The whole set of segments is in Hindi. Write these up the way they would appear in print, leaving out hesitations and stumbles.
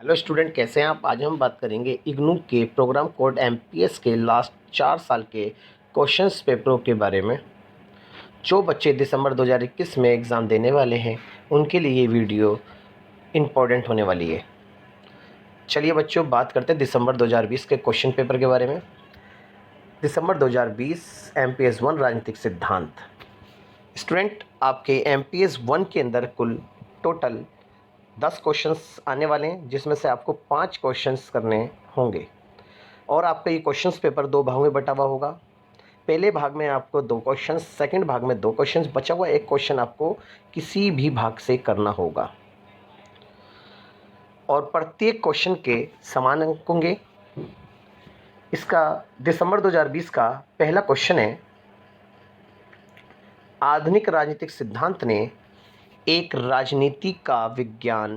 हेलो स्टूडेंट, कैसे हैं आप। आज हम बात करेंगे इग्नू के प्रोग्राम कोड एमपीएस के लास्ट 4 साल के क्वेश्चंस पेपरों के बारे में। जो बच्चे दिसंबर 2021 में एग्ज़ाम देने वाले हैं उनके लिए ये वीडियो इम्पोर्टेंट होने वाली है। चलिए बच्चों, बात करते हैं दिसंबर 2020 के क्वेश्चन पेपर के बारे में। दिसंबर 2020 एमपीएस 1 राजनीतिक सिद्धांत। स्टूडेंट, आपके एमपीएस 1 के अंदर कुल टोटल 10 क्वेश्चंस आने वाले हैं, जिसमें से आपको 5 क्वेश्चंस करने होंगे और आपका ये क्वेश्चंस पेपर 2 भागों में बटा हुआ होगा। पहले भाग में आपको 2 क्वेश्चंस, सेकंड भाग में 2 क्वेश्चंस, बचा हुआ 1 क्वेश्चन आपको किसी भी भाग से करना होगा और प्रत्येक क्वेश्चन के समान अंक होंगे। इसका दिसंबर 2020 का पहला क्वेश्चन है, आधुनिक राजनीतिक सिद्धांत ने एक राजनीति का विज्ञान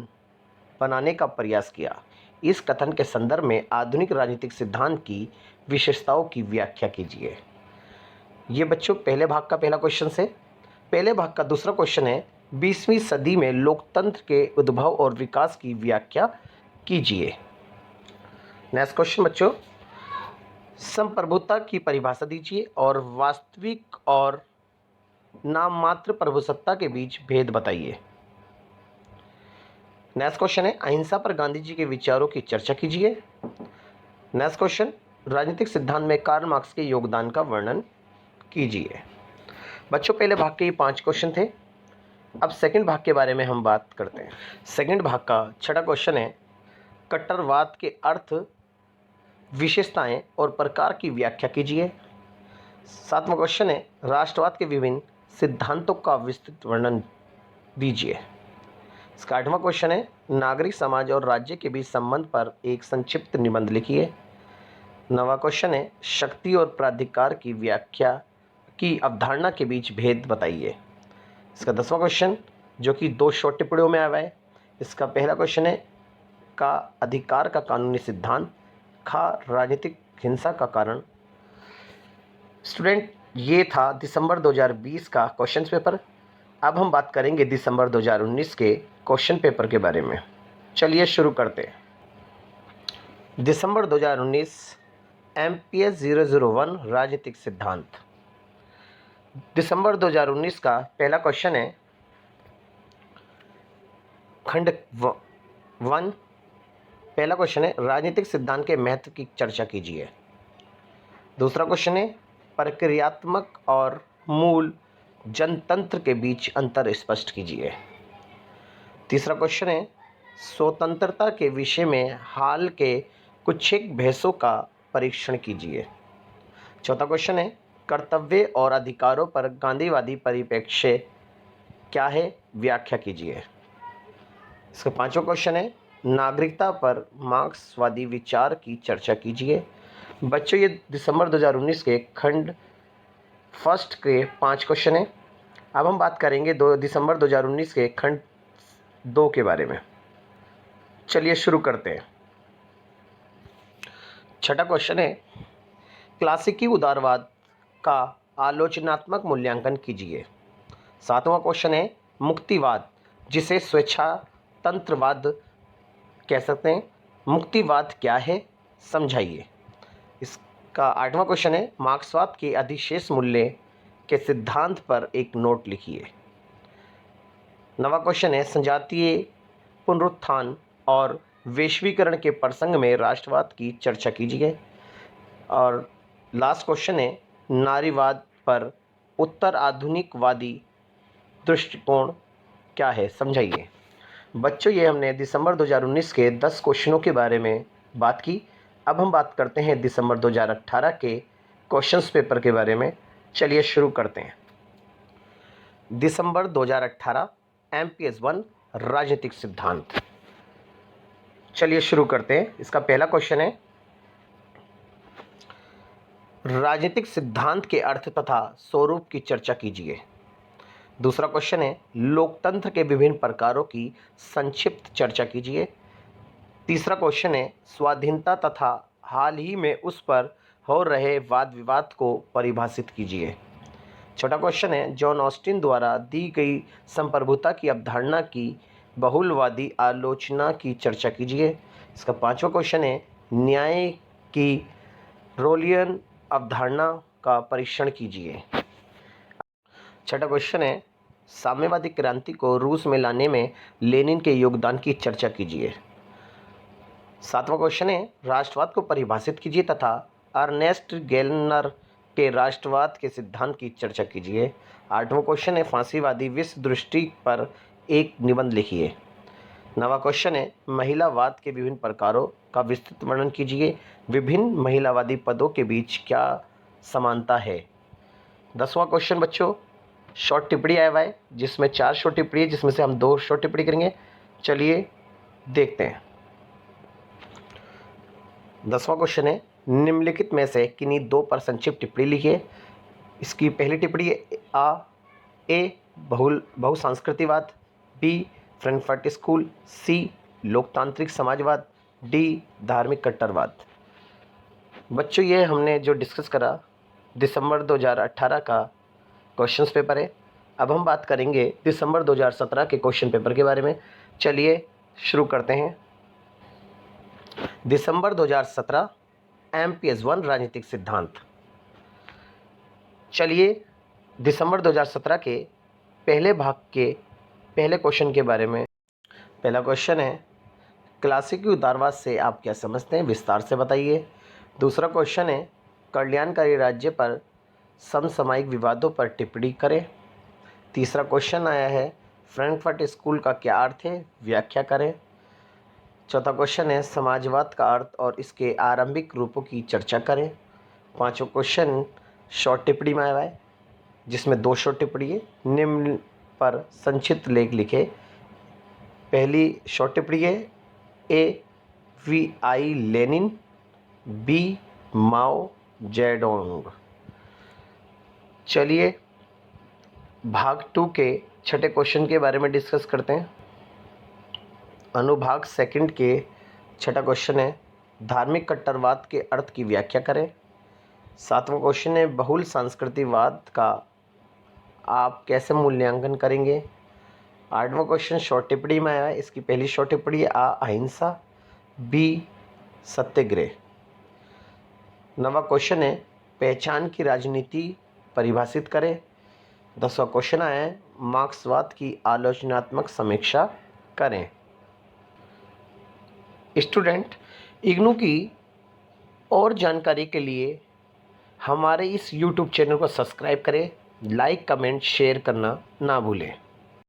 बनाने का प्रयास किया। इस कथन के संदर्भ में आधुनिक राजनीतिक सिद्धांत की विशेषताओं की व्याख्या कीजिए। ये बच्चों पहले भाग का पहला क्वेश्चन है। पहले भाग का दूसरा क्वेश्चन है, 20वीं सदी में लोकतंत्र के उद्भव और विकास की व्याख्या कीजिए। नेक्स्ट क्वेश्चन बच्चों, संप्रभुता की परिभाषा दीजिए और वास्तविक और नाममात्र प्रभुसत्ता के बीच भेद बताइए। नेक्स्ट क्वेश्चन है, अहिंसा पर गांधी जी के विचारों की चर्चा कीजिए। नेक्स्ट क्वेश्चन, राजनीतिक सिद्धांत में कार्ल मार्क्स के योगदान का वर्णन कीजिए। बच्चों, पहले भाग के ये 5 क्वेश्चन थे। अब सेकंड भाग के बारे में हम बात करते हैं। सेकंड भाग का छठा क्वेश्चन है, कट्टरवाद के अर्थ, विशेषताएं और प्रकार की व्याख्या कीजिए। 7वां क्वेश्चन है, राष्ट्रवाद के विभिन्न सिद्धांतों का विस्तृत वर्णन दीजिए। इसका 8वां क्वेश्चन है, नागरिक समाज और राज्य के बीच संबंध पर एक संक्षिप्त निबंध लिखिए। 9वां क्वेश्चन है, शक्ति और प्राधिकार की व्याख्या की अवधारणा के बीच भेद बताइए। इसका 10वां क्वेश्चन, जो कि 2 शॉर्ट टिप्पणियों में आया है। इसका पहला क्वेश्चन है, का अधिकार का कानूनी सिद्धांत, खा राजनीतिक हिंसा का कारण। स्टूडेंट, ये था दिसंबर 2020 का क्वेश्चन पेपर। अब हम बात करेंगे दिसंबर 2019 के क्वेश्चन पेपर के बारे में। चलिए शुरू करते हैं। दिसंबर 2019 एमपीएस 001 राजनीतिक सिद्धांत। दिसंबर 2019 का पहला क्वेश्चन है, खंड 1। पहला क्वेश्चन है, राजनीतिक सिद्धांत के महत्व की चर्चा कीजिए। दूसरा क्वेश्चन है, प्रक्रियात्मक और मूल जनतंत्र के बीच अंतर स्पष्ट कीजिए। तीसरा क्वेश्चन है, स्वतंत्रता के विषय में हाल के कुछ एक बहसों का परीक्षण कीजिए। चौथा क्वेश्चन है, कर्तव्य और अधिकारों पर गांधीवादी परिप्रेक्ष्य क्या है, व्याख्या कीजिए। इसका 5वां क्वेश्चन है, नागरिकता पर मार्क्सवादी विचार की चर्चा कीजिए। बच्चों, ये दिसंबर 2019 के खंड फर्स्ट के 5 क्वेश्चन हैं। अब हम बात करेंगे दिसंबर 2019 के खंड 2 के बारे में। चलिए शुरू करते हैं। छठा क्वेश्चन है, क्लासिकी उदारवाद का आलोचनात्मक मूल्यांकन कीजिए। 7वां क्वेश्चन है, मुक्तिवाद, जिसे स्वेच्छातंत्रवाद कह सकते हैं, मुक्तिवाद क्या है, समझाइए। इसका 8वां क्वेश्चन है, मार्क्सवाद के अधिशेष मूल्य के सिद्धांत पर एक नोट लिखिए। 9वां क्वेश्चन है, संजातीय पुनरुत्थान और वैश्वीकरण के प्रसंग में राष्ट्रवाद की चर्चा कीजिए। और लास्ट क्वेश्चन है, नारीवाद पर उत्तर आधुनिकवादी दृष्टिकोण क्या है, समझाइए। बच्चों, ये हमने दिसंबर 2019 के 10 क्वेश्चनों के बारे में बात की। अब हम बात करते हैं दिसंबर 2018 के क्वेश्चंस पेपर के बारे में। चलिए शुरू करते हैं। दिसंबर 2018 एमपीएस 1 राजनीतिक सिद्धांत। चलिए शुरू करते हैं। इसका पहला क्वेश्चन है, राजनीतिक सिद्धांत के अर्थ तथा स्वरूप की चर्चा कीजिए। दूसरा क्वेश्चन है, लोकतंत्र के विभिन्न प्रकारों की संक्षिप्त चर्चा कीजिए। तीसरा क्वेश्चन है, स्वाधीनता तथा हाल ही में उस पर हो रहे वाद विवाद को परिभाषित कीजिए। छठा क्वेश्चन है, जॉन ऑस्टिन द्वारा दी गई संप्रभुता की अवधारणा की बहुलवादी आलोचना की चर्चा कीजिए। इसका 5वां क्वेश्चन है न्याय की रोलियन अवधारणा का परीक्षण कीजिए। 6वां क्वेश्चन है साम्यवादी क्रांति को रूस में लाने में लेनिन के योगदान की चर्चा कीजिए। 7वां क्वेश्चन है राष्ट्रवाद को परिभाषित कीजिए तथा अर्नेस्ट गेलनर के राष्ट्रवाद के सिद्धांत की चर्चा कीजिए। 8वां क्वेश्चन है फांसीवादी विश्व दृष्टि पर एक निबंध लिखिए। 9वां क्वेश्चन है महिलावाद के विभिन्न प्रकारों का विस्तृत वर्णन कीजिए। विभिन्न महिलावादी पदों के बीच क्या समानता है। 10वां क्वेश्चन बच्चों शॉर्ट टिप्पणी आया हुआ है जिसमें 4 शॉर्ट टिप्पणी है जिसमें से हम 2 शॉर्ट टिप्पणी करेंगे। चलिए देखते हैं। 10वां क्वेश्चन है निम्नलिखित में से किन्हीं 2 पर संक्षिप्त टिप्पणी लिखिए। इसकी पहली टिप्पणी है ए बहुसांस्कृतिकवाद, बी फ्रैंकफर्ट स्कूल, सी लोकतांत्रिक समाजवाद, डी धार्मिक कट्टरवाद। बच्चों ये हमने जो डिस्कस करा दिसंबर 2018 का क्वेश्चंस पेपर है। अब हम बात करेंगे दिसंबर 2017 के क्वेश्चन पेपर के बारे में। चलिए शुरू करते हैं। दिसंबर 2017 MPS 1 राजनीतिक सिद्धांत। चलिए दिसंबर 2017 के पहले भाग के पहले क्वेश्चन के बारे में। पहला क्वेश्चन है क्लासिकी उदारवाद से आप क्या समझते हैं, विस्तार से बताइए। दूसरा क्वेश्चन है कल्याणकारी राज्य पर समसामयिक विवादों पर टिप्पणी करें। तीसरा क्वेश्चन आया है फ्रैंकफर्ट स्कूल का क्या अर्थ है, व्याख्या करें। चौथा क्वेश्चन है समाजवाद का अर्थ और इसके आरंभिक रूपों की चर्चा करें। 5वां क्वेश्चन शॉर्ट टिप्पणी में आया है जिसमें 2 शॉर्ट टिप्पणी है। निम्न पर संक्षिप्त लेख लिखे। पहली शॉर्ट टिप्पणी है AVI Lenin, B Mao Zedong. चलिए भाग 2 के 6ठे क्वेश्चन के बारे में डिस्कस करते हैं। अनुभाग 2 के 6ठा क्वेश्चन है धार्मिक कट्टरवाद के अर्थ की व्याख्या करें। 7वां क्वेश्चन है बहुल सांस्कृतिकवाद का आप कैसे मूल्यांकन करेंगे। 8वां क्वेश्चन शॉर्ट टिप्पणी में आया है। इसकी पहली शॉर्ट टिप्पणी है अहिंसा, बी सत्याग्रह। 9वां क्वेश्चन है पहचान की राजनीति परिभाषित करें। 10वां क्वेश्चन आया है मार्क्सवाद की आलोचनात्मक समीक्षा करें। स्टूडेंट इग्नू की और जानकारी के लिए हमारे इस YouTube चैनल को सब्सक्राइब करें, लाइक कमेंट शेयर करना ना भूलें।